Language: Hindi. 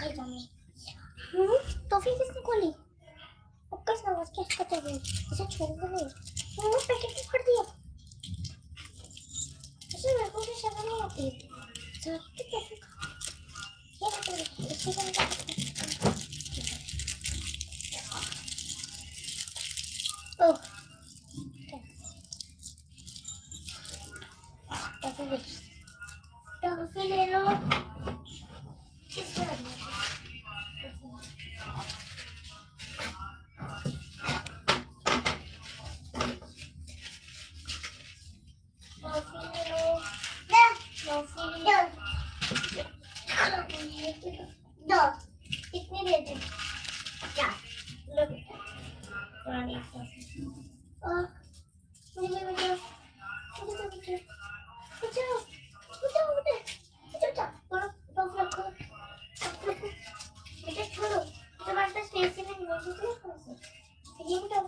खाएगा मैं। टॉफी किसने खोली? पक्का इसने आवाज कैसे करते हुए इसे छोड़ दे। पैकेट में फट दिया। इसे मेरे को भी शर्म नहीं आती। सर की टॉफी खा ये तो इसे क्या ओह टॉफी ले लो। दो कितनी दे दे? क्या लो बेटा पुरानी और मुझे मुझे मुझे मुझे मुझे मुझे मुझे बेटा थोड़ा टॉप रखो बेटा छोड़ो तुम्हारे पास स्पेस ही नहीं है ये भी